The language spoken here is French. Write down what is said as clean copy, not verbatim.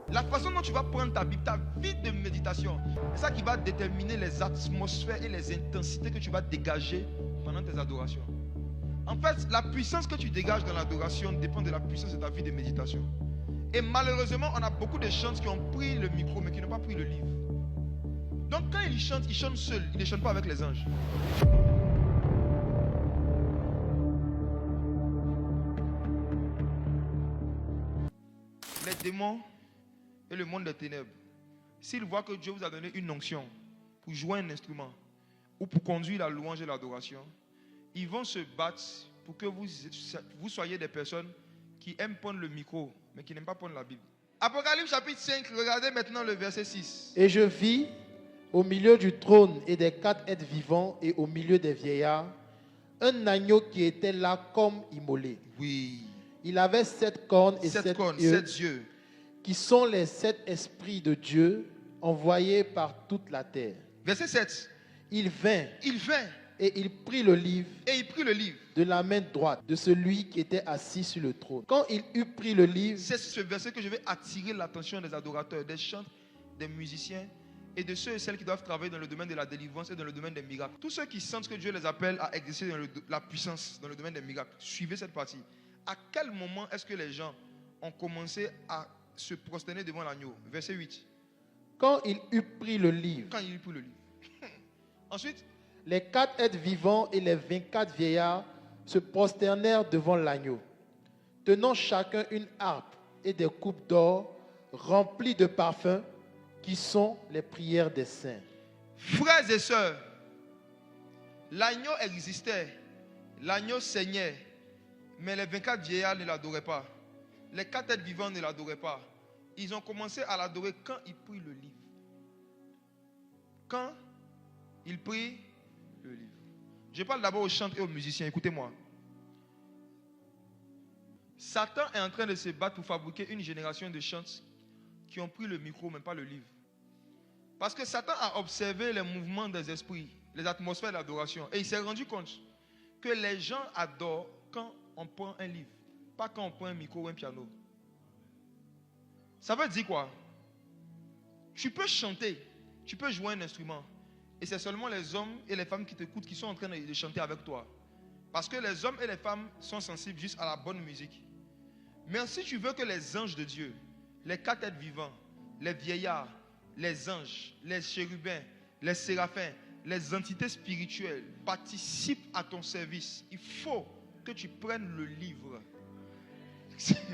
La façon dont tu vas prendre ta Bible, ta vie de méditation, c'est ça qui va déterminer les atmosphères et les intensités que tu vas dégager pendant tes adorations. En fait, la puissance que tu dégages dans l'adoration dépend de la puissance de ta vie de méditation. Et malheureusement, on a beaucoup de chanteurs qui ont pris le micro mais qui n'ont pas pris le livre. Donc quand ils chantent seuls, ils ne chantent pas avec les anges. Les démons et le monde des ténèbres, s'ils voient que Dieu vous a donné une onction pour jouer un instrument ou pour conduire la louange et l'adoration, ils vont se battre pour que vous soyez des personnes qui aiment prendre le micro, mais qui n'aiment pas prendre la Bible. Apocalypse chapitre 5, regardez maintenant le verset 6. Et je vis au milieu du trône et des 4 êtres vivants et au milieu des vieillards, un agneau qui était là comme immolé. Oui. Il avait 7 cornes et 7 yeux, qui sont les 7 esprits de Dieu envoyés par toute la terre. Verset 7. Il vint et il prit le livre de la main droite de celui qui était assis sur le trône. Quand il eut pris le livre, c'est ce verset que je vais attirer l'attention des adorateurs, des chanteurs, des musiciens et de ceux et celles qui doivent travailler dans le domaine de la délivrance et dans le domaine des miracles. Tous ceux qui sentent que Dieu les appelle à exercer la puissance dans le domaine des miracles, suivez cette partie. À quel moment est-ce que les gens ont commencé à se prosterner devant l'agneau? Verset 8. Quand il eut pris le livre. Ensuite, les 4 êtres vivants et les 24 vieillards se prosternèrent devant l'agneau, tenant chacun une harpe et des coupes d'or remplies de parfums qui sont les prières des saints. Frères et sœurs, l'agneau existait, l'agneau saignait, mais les 24 vieillards ne l'adoraient pas. Les 4 êtres vivants ne l'adoraient pas. Ils ont commencé à l'adorer quand il prit le livre. Quand il prit le livre. Je parle d'abord aux chanteurs et aux musiciens, écoutez-moi. Satan est en train de se battre pour fabriquer une génération de chanteurs qui ont pris le micro, mais pas le livre. Parce que Satan a observé les mouvements des esprits, les atmosphères d'adoration, et il s'est rendu compte que les gens adorent quand on prend un livre, pas quand on prend un micro ou un piano. Ça veut dire quoi? Tu peux chanter, tu peux jouer un instrument, et c'est seulement les hommes et les femmes qui t'écoutent qui sont en train de chanter avec toi. Parce que les hommes et les femmes sont sensibles juste à la bonne musique. Mais si tu veux que les anges de Dieu, les 4 êtres vivants, les vieillards, les anges, les chérubins, les séraphins, les entités spirituelles participent à ton service, il faut que tu prennes le livre.